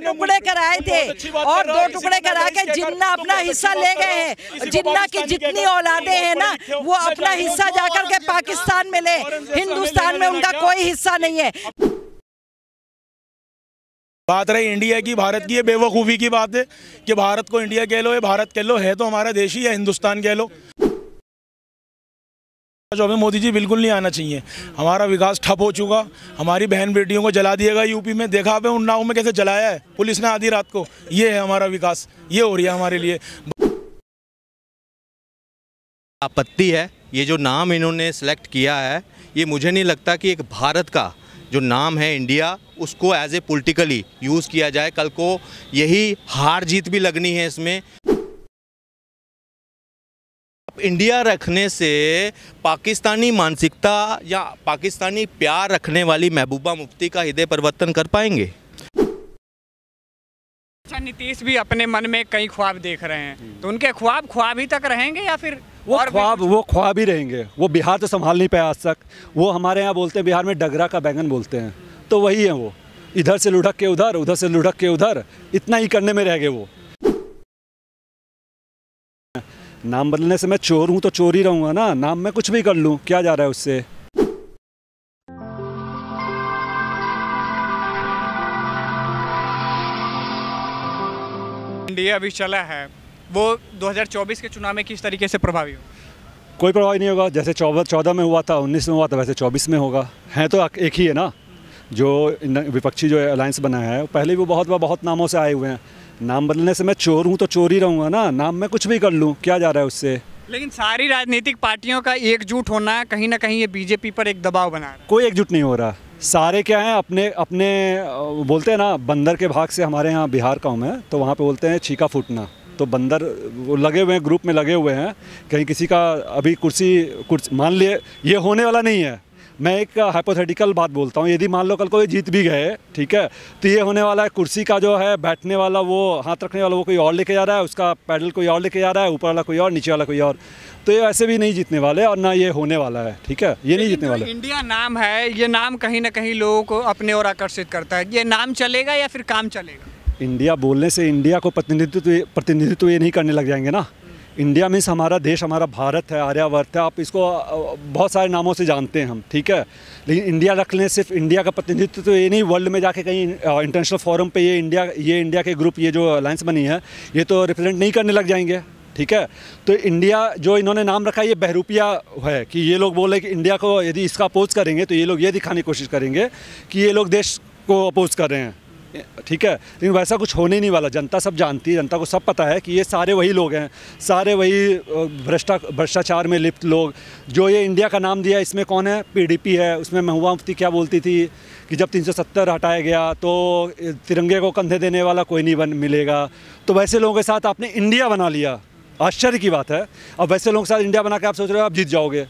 टुकड़े कराए थे और 2 टुकड़े करा के जिन्ना अपना हिस्सा ले गए हैं, जिन्ना की जितनी औलादे हैं ना वो अपना हिस्सा जाकर के पाकिस्तान में ले, हिंदुस्तान में उनका कोई हिस्सा नहीं है। बात रही इंडिया की, भारत की, ये बेवकूफ़ी की बात है कि भारत को इंडिया कह लो या भारत कह लो, है तो हमारा देश ही, या हिंदुस्तान कह लो। जो हमें मोदी जी बिल्कुल नहीं आना चाहिए। हमारा विकास ठप हो चुका, हमारी बहन बेटियों को जला दिएगा यूपी में, देखा आपने उन्नाव में कैसे जलाया है पुलिस ने आधी रात को। ये है हमारा विकास, ये हो रही है हमारे लिए। आपत्ति है ये जो नाम इन्होंने सेलेक्ट किया है, ये मुझे नहीं लगता कि एक भारत का जो नाम है इंडिया, उसको एज ए पॉलिटिकली यूज़ किया जाए। कल को यही हार जीत भी लगनी है इसमें। इंडिया रखने से पाकिस्तानी मानसिकता या पाकिस्तानी प्यार रखने वाली महबूबा मुफ्ती का हृदय परिवर्तन कर पाएंगे? अच्छा, नीतीश भी अपने मन में कई ख्वाब देख रहे हैं, तो उनके ख्वाब ही तक रहेंगे या फिर वो ख्वाब ही रहेंगे? वो बिहार तो संभाल नहीं पाया आज तक। वो हमारे यहाँ बोलते हैं बिहार में डगरा का बैंगन बोलते हैं, तो वही है वो, इधर से लुढ़क के उधर, उधर से लुढ़क के उधर, इतना ही करने में रह गए वो। नाम बदलने से मैं चोर हूँ तो चोर ही रहूँगा ना, नाम मैं कुछ भी कर लूँ, क्या जा रहा है उससे। इंडिया अभी चला है, वो 2024 के चुनाव में किस तरीके से प्रभावी हो? कोई प्रभाव नहीं होगा। जैसे 14 में हुआ था, 19 में हुआ था, वैसे 24 में होगा। हैं तो एक ही है ना, जो विपक्षी जो अलायंस बना है, पहले भी बहुत नामों से आए हुए हैं। नाम बदलने से मैं चोर हूँ तो चोर ही रहूँगा ना, नाम मैं कुछ भी कर लूँ, क्या जा रहा है उससे। लेकिन सारी राजनीतिक पार्टियों का एकजुट होना कहीं ना कहीं ये बीजेपी पर एक दबाव बना रहा है। कोई एकजुट नहीं हो रहा। सारे क्या हैं, अपने बोलते हैं ना, बंदर के भाग से। हमारे यहाँ बिहार का हूँ मैं, तो वहाँ पे बोलते हैं छीका फूटना। तो बंदर वो लगे हुए हैं, ग्रुप में लगे हुए हैं। कहीं किसी का अभी कुर्सी मान लिए ये होने वाला नहीं है। मैं एक हाइपोथेटिकल बात बोलता हूँ, यदि मान लो कल को ये जीत भी गए, ठीक है, तो ये होने वाला है कुर्सी का जो है बैठने वाला, वो हाथ रखने वाला वो कोई और लेके जा रहा है, उसका पैडल कोई और लेके जा रहा है, ऊपर वाला कोई और, नीचे वाला कोई और। तो ये ऐसे भी नहीं जीतने वाले और ना ये होने वाला है, ठीक है, ये नहीं जीतने वाले। इंडिया नाम है, ये नाम कहीं ना कहीं लोगों को अपने ओर आकर्षित करता है। ये नाम चलेगा या फिर काम चलेगा? इंडिया बोलने से इंडिया को प्रतिनिधित्व ये नहीं करने लग जाएंगे ना। इंडिया मीन्स हमारा देश, हमारा भारत है, आर्यावर्त है। आप इसको बहुत सारे नामों से जानते हैं हम, ठीक है, लेकिन इंडिया रखने सिर्फ इंडिया का प्रतिनिधित्व तो ये नहीं, वर्ल्ड में जाके कहीं इंटरनेशनल फोरम पे ये इंडिया के ग्रुप, ये जो अलायंस बनी है, ये तो रिप्रेजेंट नहीं करने लग जाएंगे, ठीक है। तो इंडिया जो इन्होंने नाम रखा है, ये बहरूपिया है कि ये लोग बोले कि इंडिया को यदि इसका अपोज करेंगे तो ये लोग ये दिखाने की कोशिश करेंगे कि ये लोग देश को अपोज कर रहे हैं, ठीक है। लेकिन वैसा कुछ होने नहीं वाला। जनता सब जानती है, जनता को सब पता है कि ये सारे वही लोग हैं, सारे वही भ्रष्टाचार में लिप्त लोग। जो ये इंडिया का नाम दिया, इसमें कौन है? PDP है। उसमें महबूबा मुफ्ती क्या बोलती थी कि जब 370 हटाया गया तो तिरंगे को कंधे देने वाला कोई नहीं मिलेगा। तो वैसे लोगों के साथ आपने इंडिया बना लिया, आश्चर्य की बात है। अब वैसे लोगों के साथ इंडिया बना के आप सोच रहे हो आप जीत जाओगे,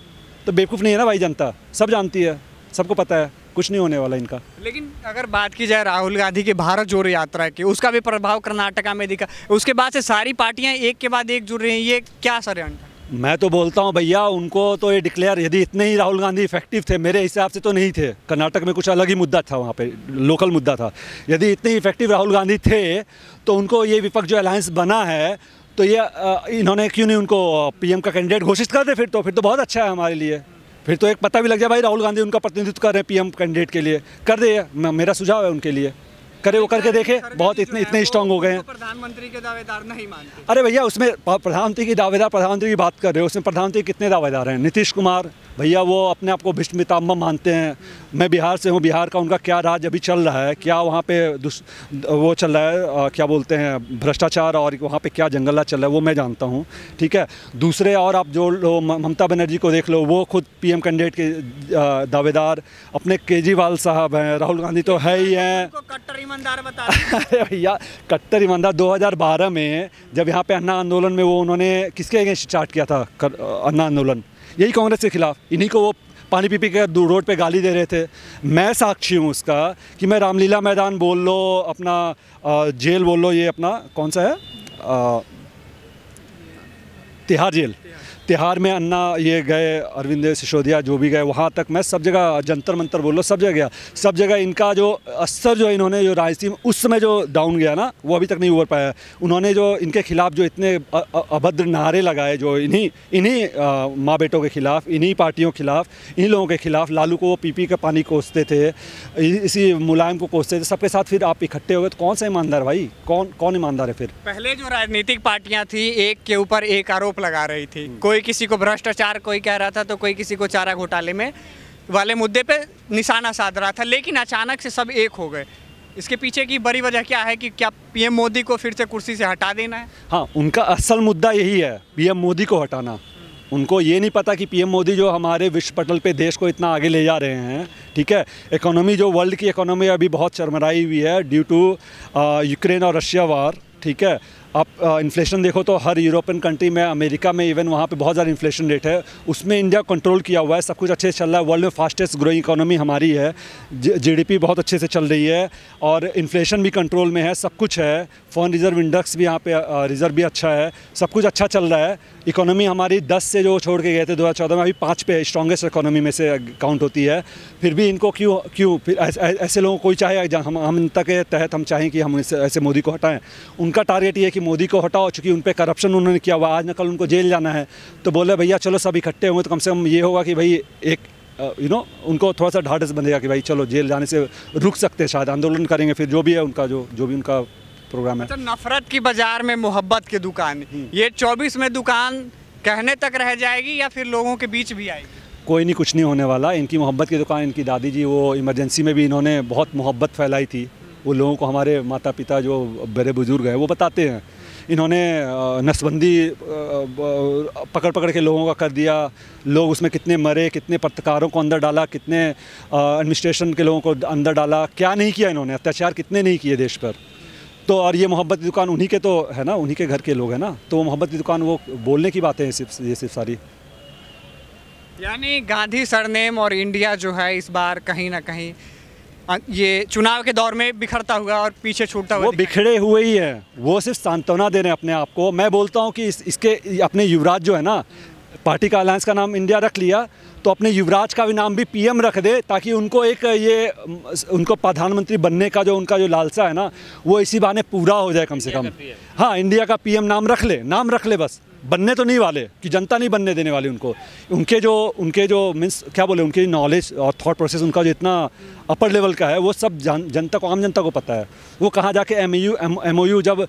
तो बेवकूफ़ नहीं है ना भाई। जनता सब जानती है, सबको पता है, कुछ नहीं होने वाला इनका। लेकिन अगर बात की जाए राहुल गांधी की भारत जोड़ो यात्रा की, उसका भी प्रभाव कर्नाटका में दिखा। उसके बाद से सारी पार्टियां एक के बाद एक जुड़ रही हैं, ये क्या षड्यंत्र? मैं तो बोलता हूं भैया, उनको तो ये डिक्लेयर, यदि इतने ही राहुल गांधी इफेक्टिव थे, मेरे हिसाब से तो नहीं थे। कर्नाटक में कुछ अलग ही मुद्दा था, वहाँ पे लोकल मुद्दा था। यदि इतने ही इफेक्टिव राहुल गांधी थे तो उनको ये विपक्ष जो अलायंस बना है, तो ये इन्होंने क्यों नहीं उनको PM का कैंडिडेट घोषित कर दे? फिर तो बहुत अच्छा है हमारे लिए। फिर तो एक पता भी लग जाए भाई राहुल गांधी उनका प्रतिनिधित्व कर रहे हैं PM कैंडिडेट के लिए, कर दे। मेरा सुझाव है उनके लिए, करे, वो करके देखे। बहुत इतने स्ट्रांग हो गए हैं। प्रधानमंत्री के दावेदार नहीं मानते। अरे भैया, उसमें प्रधानमंत्री की बात कर रहे हो, उसमें प्रधानमंत्री कितने दावेदार हैं? नीतीश कुमार भैया, वो अपने आप को भीष्म पितामह मानते हैं। मैं बिहार से हूँ, बिहार का उनका क्या राज अभी चल रहा है, क्या वहाँ पे वो चल रहा है, क्या बोलते हैं, भ्रष्टाचार, और वहाँ पे क्या जंगल राज चल रहा है, वो मैं जानता हूँ, ठीक है। दूसरे और आप जो ममता बनर्जी को देख लो, वो खुद PM कैंडिडेट के दावेदार। अपने केजरीवाल साहब हैं, राहुल गांधी तो है ही हैं। कट्टर ईमानदार बता अरे भैया, कट्टर ईमानदार 2012 में जब यहाँ पे अन्ना आंदोलन में वो उन्होंने किसके अगेंस्ट स्टार्ट किया था अन्ना आंदोलन? यही कांग्रेस के खिलाफ। इन्हीं को वो पानी पी के रोड पे गाली दे रहे थे। मैं साक्षी हूँ उसका कि मैं रामलीला मैदान बोल लो, अपना जेल बोल लो, ये अपना कौन सा है, तिहाड़ जेल। तिहाड़ में अन्ना ये गए, अरविंद सिसोदिया जो भी गए वहाँ तक, मैं सब जगह जंतर मंतर बोल लो, सब जगह गया, सब जगह इनका जो असर जो इन्होंने जो राजनीति में उस समय जो डाउन गया ना, वो अभी तक नहीं उभर पाया। उन्होंने जो इनके खिलाफ जो इतने अभद्र नारे लगाए, जो इन्हीं माँ बेटों के खिलाफ, इन्हीं पार्टियों के खिलाफ, इन्हीं लोगों के खिलाफ, लालू को वो पी का पानी कोसते थे, इसी मुलायम को कोसते थे, सबके साथ फिर आप इकट्ठे हो गए, तो कौन सा ईमानदार भाई, कौन ईमानदार है फिर? पहले जो राजनीतिक पार्टियां थी एक के ऊपर एक आरोप लगा रही थी, कोई किसी को भ्रष्टाचार कोई कह रहा था, तो कोई किसी को चारा घोटाले में वाले मुद्दे पे निशाना साध रहा था, लेकिन अचानक से सब एक हो गए। इसके पीछे की बड़ी वजह क्या है कि क्या पीएम मोदी को फिर से कुर्सी से हटा देना है? हाँ, उनका असल मुद्दा यही है, पीएम मोदी को हटाना। उनको ये नहीं पता कि पीएम मोदी जो हमारे विश्व पटल पे देश को इतना आगे ले जा रहे हैं, ठीक है, इकोनॉमी जो वर्ल्ड की इकोनॉमी अभी बहुत चरमराई हुई है ड्यू टू यूक्रेन और रशिया वार, ठीक है। आप इन्फ्लेशन देखो तो हर यूरोपियन कंट्री में, अमेरिका में इवन वहाँ पे बहुत ज़्यादा इन्फ्लेशन रेट है, उसमें इंडिया कंट्रोल किया हुआ है, सब कुछ अच्छे से चल रहा है। वर्ल्ड में फास्टेस्ट ग्रोइंग इकोनॉमी हमारी है, जीडीपी बहुत अच्छे से चल रही है और इन्फ्लेशन भी कंट्रोल में है, सब कुछ है। फॉरेन रिजर्व इंडेक्स भी यहाँ पे रिजर्व भी अच्छा है, सब कुछ अच्छा चल रहा है। इकोनॉमी हमारी 10 से जो छोड़ के गए थे 2014 में, अभी 5 पे स्ट्रॉन्गेस्ट इकोनॉमी में से काउंट होती है। फिर भी इनको क्यों फिर ऐसे लोगों कोई चाहे हम जनता के तहत हम चाहें कि हम ऐसे मोदी को हटाएं। उनका टारगेट ये है कि मोदी को हटाओ, चूँकि उन पर करप्शन उन्होंने किया हुआ, आज न कल उनको जेल जाना है, तो बोले भैया चलो सब इकट्ठे होंगे तो कम से कम ये होगा कि भाई एक उनको थोड़ा सा ढाढ़स बंधेगा कि भाई चलो जेल जाने से रुक सकते हैं, शायद आंदोलन करेंगे, फिर जो भी है उनका जो भी उनका प्रोग्राम है। तो नफरत की बाजार में मोहब्बत की दुकान, ये 24 में दुकान कहने तक रह जाएगी या फिर लोगों के बीच भी आएगी? कोई नहीं, कुछ नहीं होने वाला। इनकी मोहब्बत की दुकान, इनकी दादी जी वो इमरजेंसी में भी इन्होंने बहुत मोहब्बत फैलाई थी, वो लोगों को, हमारे माता पिता जो बड़े बुजुर्ग हैं वो बताते हैं। इन्होंने नसबंदी पकड़ के लोगों का कर दिया, लोग उसमें कितने मरे, कितने पत्रकारों को अंदर डाला, कितने एडमिनिस्ट्रेशन के लोगों को अंदर डाला, क्या नहीं किया इन्होंने, अत्याचार कितने नहीं किए देश पर। तो और ये मोहब्बत की दुकान उन्हीं के तो है ना, उन्हीं के घर के लोग हैं ना, तो वो मोहब्बत की दुकान वो बोलने की बातें हैं सिर्फ सारी। यानी गांधी सरनेम और इंडिया जो है इस बार कहीं ना कहीं ये चुनाव के दौर में बिखरता हुआ और पीछे छूटता हुआ, वो बिखरे हुए ही है, वो सिर्फ सांत्वना दे रहे हैं अपने आप को। मैं बोलता हूँ कि इसके अपने युवराज जो है ना, पार्टी का अलायंस का नाम इंडिया रख लिया, तो अपने युवराज का भी नाम भी पीएम रख दे, ताकि उनको उनको प्रधानमंत्री बनने का जो उनका जो लालसा है ना, वो इसी बहाने पूरा हो जाए कम से कम। हाँ, इंडिया का पीएम नाम रख ले बस, बनने तो नहीं वाले, कि जनता नहीं बनने देने वाली उनको। उनके जो मीन्स क्या बोले, उनकी नॉलेज और थॉट प्रोसेस उनका जो इतना अपर लेवल का है, वो सब जनता को, आम जनता को पता है। वो कहाँ जाके एमओयू जब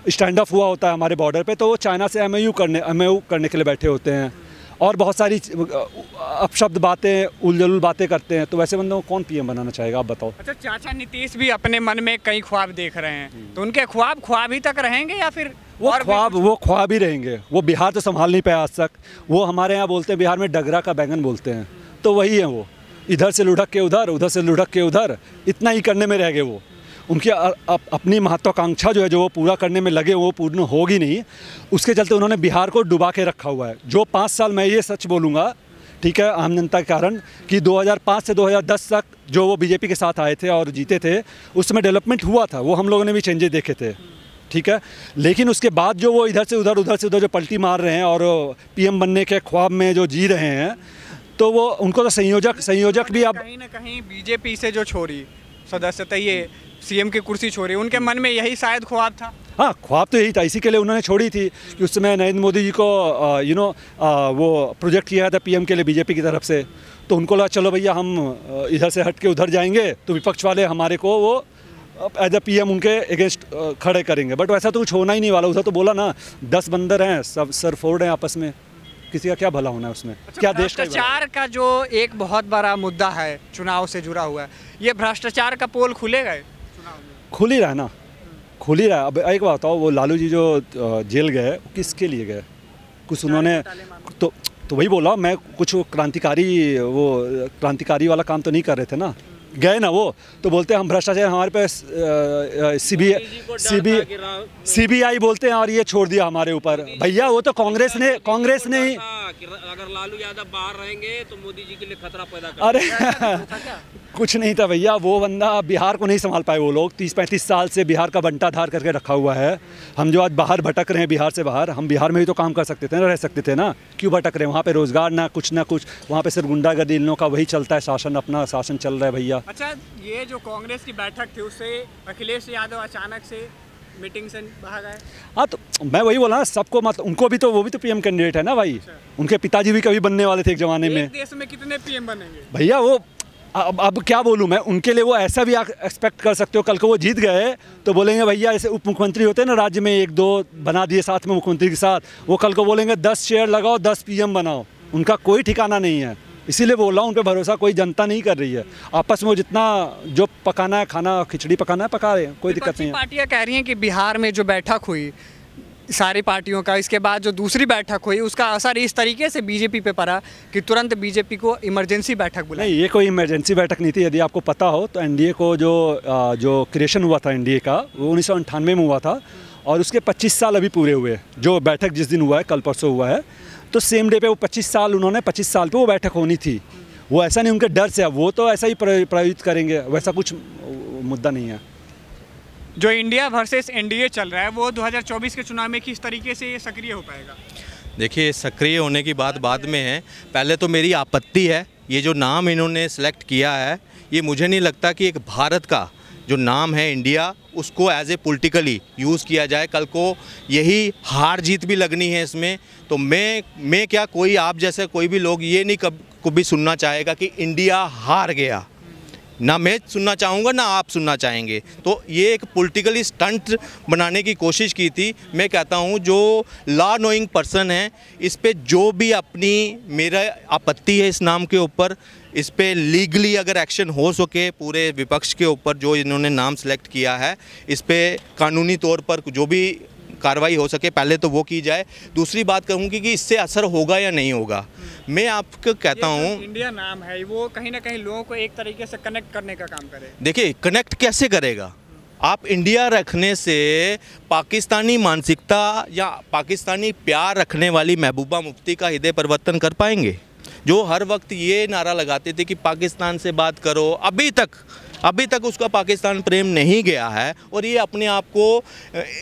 स्टैंड ऑफ हुआ होता है हमारे बॉर्डर पे, तो वो चाइना से एमओयू करने के लिए बैठे होते हैं और बहुत सारी अपशब्द बातें, उलझुल बातें करते हैं। तो वैसे बंदों को कौन पीएम बनाना चाहेगा, आप बताओ। अच्छा, चाचा नीतीश भी अपने मन में कई ख्वाब देख रहे हैं, तो उनके ख्वाब ही तक रहेंगे या फिर वो ख्वाब ही रहेंगे? वो बिहार तो संभाल नहीं पाया आज तक। वो हमारे यहाँ बोलते हैं बिहार में डगरा का बैंगन बोलते हैं, तो वही है वो, इधर से लुढ़क के उधर, उधर से लुढ़क के उधर, इतना ही करने में रह गए वो। उनकी अपनी महत्वाकांक्षा जो है, जो वो पूरा करने में लगे, वो पूर्ण होगी नहीं। उसके चलते उन्होंने बिहार को डुबा के रखा हुआ है। जो 5 साल, मैं ये सच बोलूँगा, ठीक है, आम जनता के कारण, कि 2005 से 2010 तक जो वो बीजेपी के साथ आए थे और जीते थे, उस समय डेवलपमेंट हुआ था, वो हम लोगों ने भी चेंजेस देखे थे, ठीक है। लेकिन उसके बाद जो वो इधर से उधर जो पलटी मार रहे हैं और पीएम बनने के ख्वाब में जो जी रहे हैं, तो वो उनको तो संयोजक भी अब कहीं ना कहीं बीजेपी से जो छोड़ी सदस्यता, ये सीएम की कुर्सी छोड़ी, उनके मन में यही शायद ख्वाब था। हाँ, ख्वाब तो यही था, इसी के लिए उन्होंने छोड़ी थी कि उस समय नरेंद्र मोदी जी को वो प्रोजेक्ट किया था पीएम के लिए बीजेपी की तरफ से। तो उनको लगा चलो भैया हम इधर से हट के उधर जाएंगे, तो विपक्ष वाले हमारे को वो एज अ पीएम उनके अगेंस्ट खड़े करेंगे। बट वैसा तो कुछ होना ही नहीं वाला। उधर तो बोला ना, 10 बंदर हैं, सब सर फोड़ हैं आपस में, किसी का क्या भला होना है उसमें? अच्छा, क्या देश भ्रष्टाचार का जो एक बहुत बड़ा मुद्दा है चुनाव से जुड़ा हुआ है, ये भ्रष्टाचार का पोल खुलेगा चुनाव में? खुल ही रहा है ना, खुल ही रहा है। अब एक बात बताओ, वो लालू जी जो जेल गए, किसके लिए गए? कुछ उन्होंने तो वही बोला मैं, कुछ क्रांतिकारी वाला काम तो नहीं कर रहे थे ना, गए ना वो, तो बोलते हैं हम भ्रष्टाचार, हमारे पे सीबीआई बोलते हैं और ये छोड़ दिया हमारे ऊपर। भैया वो तो कांग्रेस ने ही, अगर लालू यादव बाहर रहेंगे तो मोदी जी के लिए खतरा पैदा कर। अरे कुछ नहीं था भैया, वो बंदा बिहार को नहीं संभाल पाए। वो लोग 30-35 साल से बिहार का बंटा धार करके रखा हुआ है। हम जो आज बाहर भटक रहे हैं बिहार से बाहर, हम बिहार में भी तो काम कर सकते थे ना, रह सकते थे ना, क्यों भटक रहे हैं? वहाँ पे रोजगार ना कुछ, वहाँ पे सिर्फ गुंडागर्दी, इन लोगों का वही चलता है, शासन, अपना शासन चल रहा है भैया। अच्छा, ये जो कांग्रेस की बैठक थी उससे अखिलेश यादव अचानक से मीटिंग से बाहर आए। हाँ, तो मैं वही बोला ना, सबको मतलब उनको भी तो, वो भी तो पीएम कैंडिडेट है ना भाई। अच्छा। उनके पिताजी भी कभी बनने वाले थे एक जमाने में। देश में कितने पीएम बनेंगे भैया? वो अब क्या बोलूँ मैं उनके लिए, वो ऐसा भी एक्सपेक्ट कर सकते हो, कल को वो जीत गए तो बोलेंगे भैया, ऐसे उप मुख्यमंत्री होते हैं ना राज्य में, 1-2 बना दिए साथ में मुख्यमंत्री के साथ, वो कल को बोलेंगे 10 चेयर लगाओ, 10 पीएम बनाओ। उनका कोई ठिकाना नहीं है, इसीलिए बोल रहा हूँ, उन पर भरोसा कोई जनता नहीं कर रही है। आपस में वो जितना जो पकाना है खाना, खिचड़ी पकाना है पका रहे हैं, कोई दिक्कत नहीं है। पार्टियां कह रही हैं कि बिहार में जो बैठक हुई सारी पार्टियों का, इसके बाद जो दूसरी बैठक हुई उसका असर इस तरीके से बीजेपी पे पड़ा कि तुरंत बीजेपी को इमरजेंसी बैठक बुलाई। नहीं, ये कोई इमरजेंसी बैठक नहीं थी। यदि आपको पता हो तो एनडीए को जो क्रिएशन हुआ था एनडीए का, वो 1998 में हुआ था, और उसके 25 साल अभी पूरे हुए। जो बैठक जिस दिन हुआ है, कल परसों हुआ है, तो सेम डे पे वो 25 साल उन्होंने 25 साल पे वो बैठक होनी थी। वो ऐसा नहीं उनके डर से, वो तो ऐसा ही प्रायोजित करेंगे, वैसा कुछ मुद्दा नहीं है। जो इंडिया वर्सेस एनडीए चल रहा है वो 2024 के चुनाव में किस तरीके से सक्रिय हो पाएगा? देखिए, सक्रिय होने की बात बाद में है, पहले तो मेरी आपत्ति है ये जो नाम इन्होंने सेलेक्ट किया है, ये मुझे नहीं लगता कि एक भारत का जो नाम है इंडिया, उसको एज ए पॉलिटिकली यूज़ किया जाए। कल को यही हार जीत भी लगनी है इसमें, तो मैं क्या, कोई आप जैसे कोई भी लोग ये नहीं कभी सुनना चाहेगा कि इंडिया हार गया, ना मैं सुनना चाहूँगा ना आप सुनना चाहेंगे। तो ये एक पॉलिटिकली स्टंट बनाने की कोशिश की थी। मैं कहता हूँ जो लॉ नोइंग पर्सन है, इस पे जो भी अपनी, मेरा आपत्ति है इस नाम के ऊपर, इस पे लीगली अगर एक्शन हो सके पूरे विपक्ष के ऊपर, जो इन्होंने नाम सेलेक्ट किया है, इस पे कानूनी तौर पर जो भी कार्रवाई हो सके पहले तो वो की जाए। दूसरी बात कहूँगी कि इससे असर होगा या नहीं होगा। मैं आपको कहता हूँ, इंडिया नाम है वो कहीं ना कहीं लोगों को एक तरीके से कनेक्ट करने का काम करे। देखिए, कनेक्ट कैसे करेगा? आप इंडिया रखने से पाकिस्तानी मानसिकता या पाकिस्तानी प्यार रखने वाली महबूबा मुफ्ती का हृदय परिवर्तन कर पाएंगे? जो हर वक्त ये नारा लगाते थे कि पाकिस्तान से बात करो, अभी तक उसका पाकिस्तान प्रेम नहीं गया है, और ये अपने आप को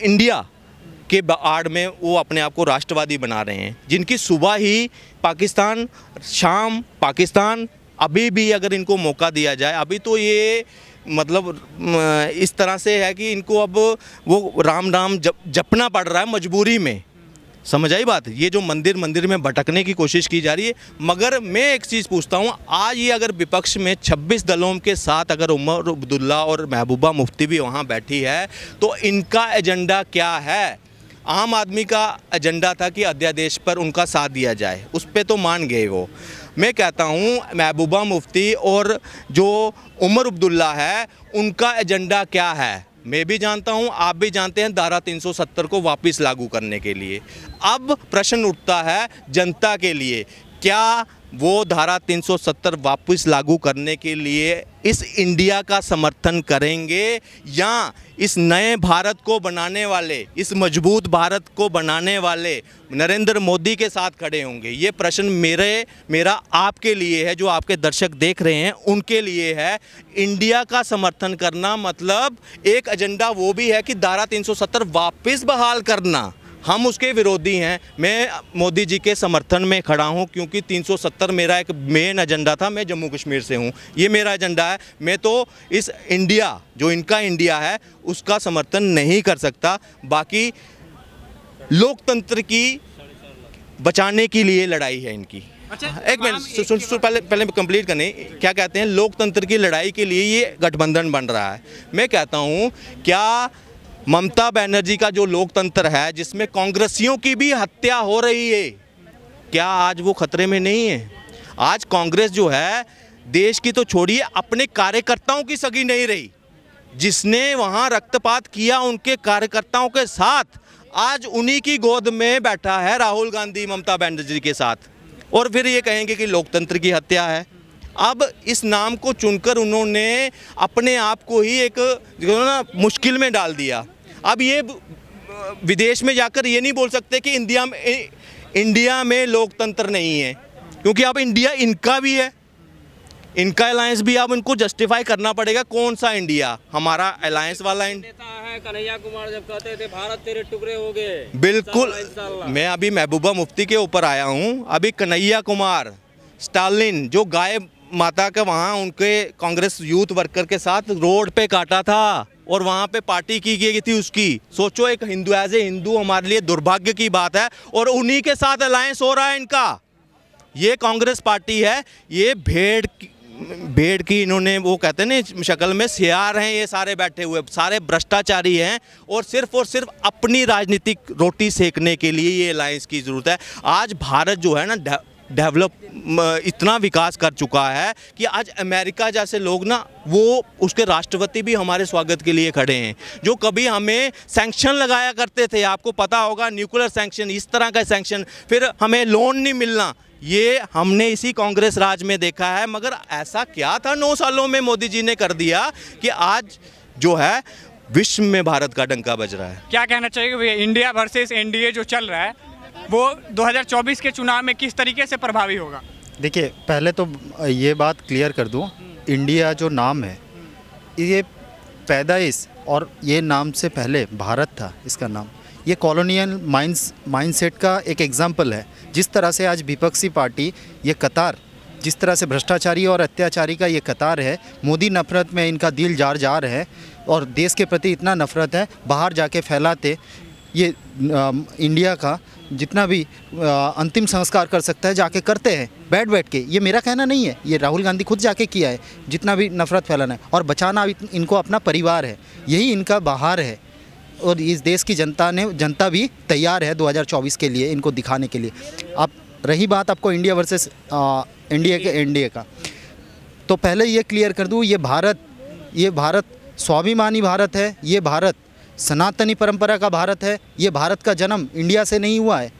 इंडिया के आड़ में वो अपने आप को राष्ट्रवादी बना रहे हैं, जिनकी सुबह ही पाकिस्तान, शाम पाकिस्तान। अभी भी अगर इनको मौका दिया जाए, अभी तो ये मतलब इस तरह से है कि इनको अब वो राम नाम जपना पड़ रहा है मजबूरी में। समझ आई बात? ये जो मंदिर में भटकने की कोशिश की जा रही है। मगर मैं एक चीज़ पूछता हूँ, आज ये अगर विपक्ष में 26 दलों के साथ अगर उमर अब्दुल्ला और महबूबा मुफ्ती भी वहाँ बैठी है, तो इनका एजेंडा क्या है? आम आदमी का एजेंडा था कि अध्यादेश पर उनका साथ दिया जाए, उस पर तो मान गए वो। मैं कहता हूँ महबूबा मुफ्ती और जो उमर अब्दुल्ला है, उनका एजेंडा क्या है? मैं भी जानता हूँ, आप भी जानते हैं, धारा 370 को वापस लागू करने के लिए। अब प्रश्न उठता है जनता के लिए, क्या वो धारा 370 वापस लागू करने के लिए इस इंडिया का समर्थन करेंगे, या इस नए भारत को बनाने वाले, इस मजबूत भारत को बनाने वाले नरेंद्र मोदी के साथ खड़े होंगे? ये प्रश्न मेरा आपके लिए है, जो आपके दर्शक देख रहे हैं उनके लिए है। इंडिया का समर्थन करना मतलब एक एजेंडा वो भी है कि धारा 370 वापस बहाल करना। हम उसके विरोधी हैं। मैं मोदी जी के समर्थन में खड़ा हूं, क्योंकि 370 मेरा एक मेन एजेंडा था। मैं जम्मू कश्मीर से हूं, ये मेरा एजेंडा है। मैं तो इस इंडिया, जो इनका इंडिया है, उसका समर्थन नहीं कर सकता। बाकी लोकतंत्र की बचाने के लिए लड़ाई है इनकी। अच्छा, एक मिनट पहले कंप्लीट करने, क्या कहते हैं, लोकतंत्र की लड़ाई के लिए ये गठबंधन बन रहा है। मैं कहता हूँ, क्या ममता बनर्जी का जो लोकतंत्र है, जिसमें कांग्रेसियों की भी हत्या हो रही है, क्या आज वो खतरे में नहीं है? आज कांग्रेस जो है, देश की तो छोड़िए, अपने कार्यकर्ताओं की सगी नहीं रही। जिसने वहाँ रक्तपात किया उनके कार्यकर्ताओं के साथ, आज उन्हीं की गोद में बैठा है राहुल गांधी ममता बनर्जी के साथ, और फिर ये कहेंगे कि लोकतंत्र की हत्या है। अब इस नाम को चुनकर उन्होंने अपने आप को ही एक जो ना मुश्किल में डाल दिया। अब ये विदेश में जाकर ये नहीं बोल सकते कि इंडिया में लोकतंत्र नहीं है, क्योंकि अब इंडिया इनका भी है। इनका अलायंस भी अब इनको जस्टिफाई करना पड़ेगा। कौन सा इंडिया? हमारा अलायंस वाला नेता है कन्हैया कुमार, जब कहते थे भारत तेरे टुकड़े हो गए। बिल्कुल, मैं अभी महबूबा मुफ्ती के ऊपर आया हूँ। अभी कन्हैया कुमार, स्टालिन जो गाय माता के वहाँ उनके कांग्रेस यूथ वर्कर के साथ रोड पे काटा था और वहाँ पे पार्टी की गई थी उसकी। सोचो, एक हिंदू एज ए हिंदू हमारे लिए दुर्भाग्य की बात है और उन्हीं के साथ अलायंस हो रहा है इनका। ये कांग्रेस पार्टी है, ये भेड़ की इन्होंने वो कहते हैं ना शक्ल में सियार हैं ये सारे बैठे हुए, सारे भ्रष्टाचारी हैं और सिर्फ अपनी राजनीतिक रोटी सेकने के लिए ये अलायंस की ज़रूरत है। आज भारत जो है ना डेवलप इतना विकास कर चुका है कि आज अमेरिका जैसे लोग ना वो उसके राष्ट्रपति भी हमारे स्वागत के लिए खड़े हैं। जो कभी हमें सैंक्शन लगाया करते थे, आपको पता होगा, न्यूक्लियर सैंक्शन, इस तरह का सैंक्शन, फिर हमें लोन नहीं मिलना, ये हमने इसी कांग्रेस राज में देखा है। मगर ऐसा क्या था 9 सालों में मोदी जी ने कर दिया कि आज जो है विश्व में भारत का डंका बज रहा है। क्या कहना चाहिए भैया, इंडिया वर्सेस एनडीए जो चल रहा है वो 2024 के चुनाव में किस तरीके से प्रभावी होगा? देखिए, पहले तो ये बात क्लियर कर दूं, इंडिया जो नाम है ये पैदाइश और ये नाम से पहले भारत था इसका नाम। ये कॉलोनियल माइंडसेट का एक एग्जाम्पल है। जिस तरह से आज विपक्षी पार्टी ये कतार, जिस तरह से भ्रष्टाचारी और अत्याचारी का ये कतार है, मोदी नफरत में इनका दिल जार जार है और देश के प्रति इतना नफरत है, बाहर जाके फैलाते। ये इंडिया का जितना भी अंतिम संस्कार कर सकता है जाके करते हैं बैठ के। ये मेरा कहना नहीं है, ये राहुल गांधी खुद जाके किया है। जितना भी नफरत फैलाना है और बचाना इनको अपना परिवार है, यही इनका बहार है और इस देश की जनता भी तैयार है 2024 के लिए इनको दिखाने के लिए। अब रही बात आपको इंडिया वर्सेस एनडीए का, तो पहले ये क्लियर कर दूँ, ये भारत स्वाभिमानी भारत है, ये भारत सनातनी परंपरा का भारत है। ये भारत का जन्म इंडिया से नहीं हुआ है,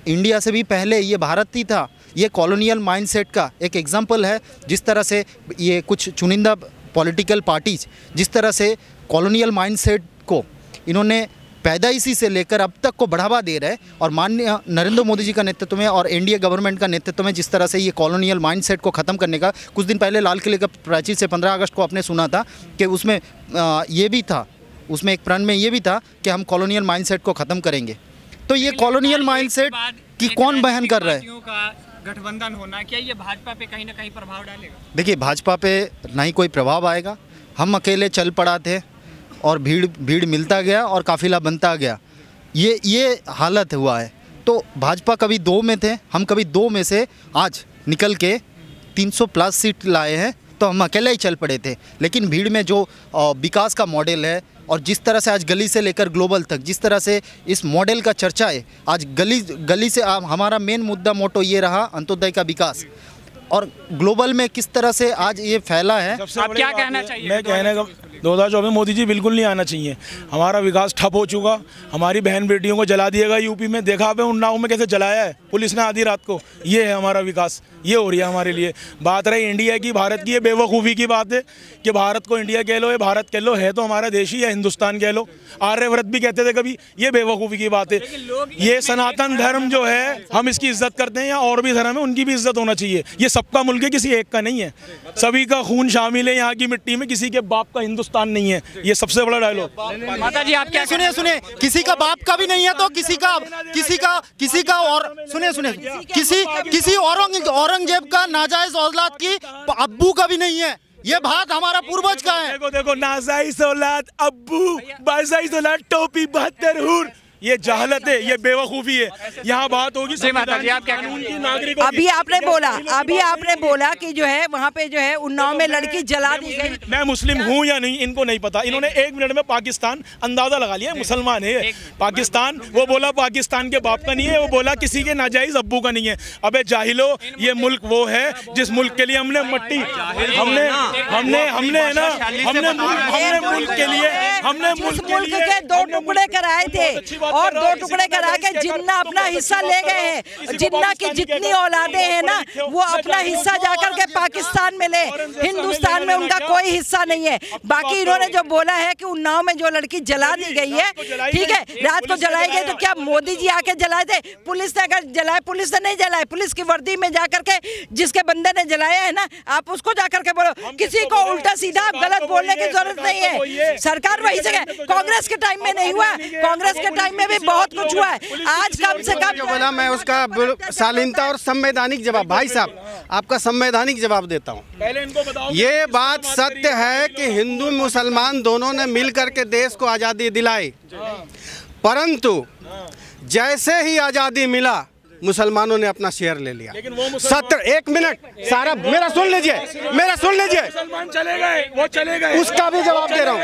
इंडिया से भी पहले ये भारत ही था। ये कॉलोनियल माइंडसेट का एक एग्जाम्पल है। जिस तरह से ये कुछ चुनिंदा पॉलिटिकल पार्टीज जिस तरह से कॉलोनियल माइंडसेट को इन्होंने पैदाइशी से लेकर अब तक को बढ़ावा दे रहे हैं और माननीय नरेंद्र मोदी जी का नेतृत्व में और एनडीए गवर्नमेंट का नेतृत्व में जिस तरह से ये कॉलोनियल माइंडसेट को ख़त्म करने का, कुछ दिन पहले लाल किले का प्राचीर से 15 अगस्त को आपने सुना था कि उसमें ये भी था, उसमें एक प्रण में ये भी था कि हम कॉलोनियल माइंडसेट को ख़त्म करेंगे। तो ये कॉलोनियल माइंडसेट की कौन बहन कर रहा है? गठबंधन होना, क्या ये भाजपा पे कहीं ना कहीं प्रभाव डालेगा? देखिए, भाजपा पे ना ही कोई प्रभाव आएगा। हम अकेले चल पड़ा थे और भीड़ मिलता गया और काफिला बनता गया, ये हालत हुआ है। तो भाजपा कभी 2 में थे, हम कभी 2 में से आज निकल के 300 प्लस सीट लाए हैं, तो हम अकेले ही चल पड़े थे। लेकिन भीड़ में जो विकास का मॉडल है और जिस तरह से आज गली से लेकर ग्लोबल तक जिस तरह से इस मॉडल का चर्चा है, आज गली से हमारा मेन मुद्दा मोटो ये रहा अंत्योदय का विकास, और ग्लोबल में किस तरह से आज ये फैला है। आप क्या कहना चाहिए? मैं कहने का 2024 मोदी जी बिल्कुल नहीं आना चाहिए। हमारा विकास ठप हो चुका, हमारी बहन बेटियों को जला दिएगा यूपी में। देखा आपने उन्नाव में कैसे जलाया है पुलिस ने आधी रात को। ये है हमारा विकास, ये हो रही है हमारे लिए। बात रही इंडिया की, भारत की, ये बेवकूफ़ी की बात है कि भारत को इंडिया कह लो, ये भारत कह लो, है तो हमारा देश ही है, हिंदुस्तान कह लो। आर्यव्रत भी कहते थे कभी, ये बेवकूफ़ी की बात है। ये सनातन धर्म जो है हम इसकी इज्जत करते हैं, या और भी धर्म है उनकी भी इज्जत होना चाहिए। ये सबका मुल्क है, किसी एक का नहीं है। सभी का खून शामिल है यहाँ की मिट्टी में, किसी के बाप का हिंदुस्तान नहीं है। ये सबसे बड़ा डायलॉग। माता जी, आप क्या सुनिए, किसी का बाप का भी नहीं है तो किसी का और किसी औरंगजेब का नाजायज औलाद की अब्बू का भी नहीं है। ये बात हमारा पूर्वज का है। देखो नाजायज औलाद अब्बू, बाजायज औलाद टोपी 72 हूर, ये जहालत है, ये बेवकूफ़ी है। यहाँ बात होगी कानून की, नागरिकों की। अभी आपने बोला कि जो है वहाँ पे जो है उन्नाव में लड़की जला दी गई। मैं मुस्लिम हूँ या नहीं इनको नहीं पता। इन्होंने 1 मिनट में पाकिस्तान अंदाजा लगा लिया, मुसलमान है पाकिस्तान। वो बोला पाकिस्तान के बाप का नहीं है, वो बोला किसी के नाजायज अब्बू का नहीं है। अबे जाहिलो, ये मुल्क वो है जिस मुल्क के लिए हमने मट्टी मुल्क के 2 टुकड़े कराए थे और 2 टुकड़े करा के जिन्ना अपना हिस्सा ले गए हैं, जिन्ना की जितनी औलादे हैं ना वो अपना हिस्सा जाकर के पाकिस्तान में ले, हिंदुस्तान में उनका कोई हिस्सा नहीं है। बाकी इन्होंने जो बोला है कि उन्नाव में जो लड़की जला दी गई है, ठीक है, रात को जलाई गई, तो क्या मोदी जी आके जलाए थे? पुलिस ने अगर जलाए, पुलिस ने नहीं जलाए, पुलिस की वर्दी में जाकर के जिसके बंदे ने जलाया है ना, आप उसको जाकर के बोलो। किसी को उल्टा सीधा आप गलत बोलने की जरूरत नहीं है। सरकार वही से, कांग्रेस के टाइम में नहीं हुआ, कांग्रेस के टाइम में भी बहुत कुछ हुआ है। आज कम से कम बोला, मैं उसका शालीनता और संवैधानिक जवाब, भाई साहब आपका संवैधानिक जवाब देता हूँ। पहले इनको बताओ, ये बात सत्य है कि हिंदू मुसलमान दोनों ने मिलकर के देश को आज़ादी दिलाई, परंतु जैसे ही आज़ादी मिला मुसलमानों ने अपना शेयर ले लिया। एक मिनट सारा मेरा सुन लीजिए, मुसलमान चले गए, वो चले गए, उसका भी जवाब दे रहा हूँ।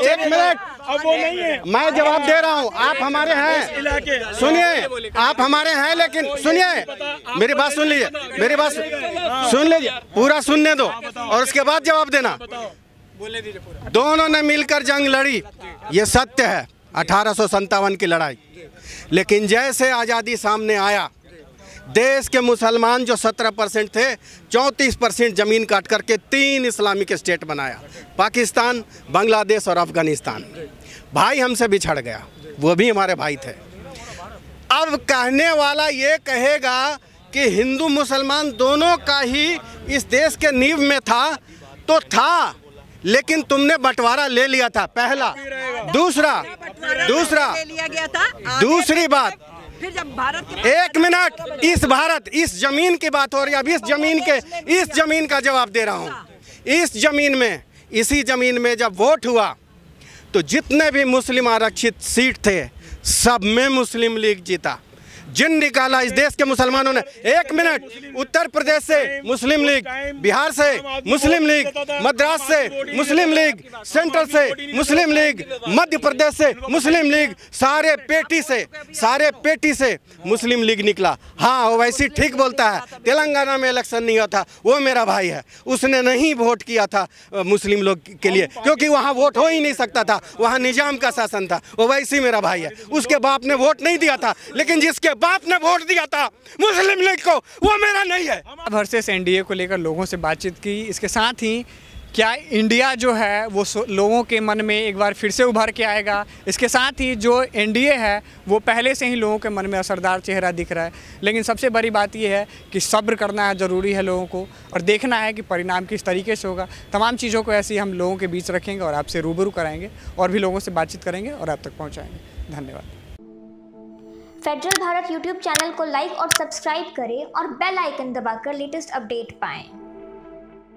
एक मिनट, अब वो नहीं है, मैं जवाब दे रहा हूँ। आप हमारे हैं, सुनिए, आप हमारे हैं, लेकिन सुनिए, मेरी बात सुन लीजिए, मेरी बात सुन लीजिए, पूरा सुनने दो और उसके बाद जवाब देना। दोनों ने मिलकर जंग लड़ी, ये सत्य है, 1857 की लड़ाई। लेकिन जैसे आज़ादी सामने आया, देश के मुसलमान जो 17% थे, 34% ज़मीन काट करके 3 इस्लामिक स्टेट बनाया, पाकिस्तान, बांग्लादेश और अफ़गानिस्तान। भाई हमसे बिछड़ गया, वो भी हमारे भाई थे। अब कहने वाला ये कहेगा कि हिंदू मुसलमान दोनों का ही इस देश के नींव में था, तो था, लेकिन तुमने बंटवारा ले लिया था, पहला। दूसरा ले लिया गया था। दूसरी बात, फिर जब भारत, एक मिनट, इस जमीन की बात हो रही है, अब इस जमीन का जवाब दे रहा हूँ। इसी जमीन में जब वोट हुआ तो जितने भी मुस्लिम आरक्षित सीट थे सब में मुस्लिम लीग जीता। जिन निकाला इस देश के मुसलमानों ने। एक मिनट, उत्तर प्रदेश से मुस्लिम लीग, बिहार से मुस्लिम लीग, मद्रास से मुस्लिम लीग, सेंट्रल से मुस्लिम लीग, मध्य प्रदेश से मुस्लिम लीग, सारे पेटी से मुस्लिम लीग निकला। हाँ, ओवैसी ठीक बोलता है, तेलंगाना में इलेक्शन नहीं हुआ था, वो मेरा भाई है, उसने नहीं वोट किया था मुस्लिम लोग के लिए, क्योंकि वहाँ वोट हो ही नहीं सकता था, वहाँ निजाम का शासन था। ओवैसी मेरा भाई है, उसके बाप ने वोट नहीं दिया था, लेकिन जिसके बाप ने वोट दिया था मुस्लिम लीग को, वो मेरा नहीं है। वर्सेस एनडीए को लेकर लोगों से बातचीत की। इसके साथ ही क्या इंडिया जो है वो लोगों के मन में एक बार फिर से उभर के आएगा? इसके साथ ही जो एनडीए है वो पहले से ही लोगों के मन में असरदार चेहरा दिख रहा है, लेकिन सबसे बड़ी बात ये है कि सब्र करना ज़रूरी है लोगों को, और देखना है कि परिणाम किस तरीके से होगा। तमाम चीज़ों को ऐसे ही हम लोगों के बीच रखेंगे और आपसे रूबरू कराएंगे और भी लोगों से बातचीत करेंगे और आप तक पहुँचाएँगे। धन्यवाद। फेडरल भारत यूट्यूब चैनल को लाइक और सब्सक्राइब करें और बेल आइकन दबाकर लेटेस्ट अपडेट पाएं।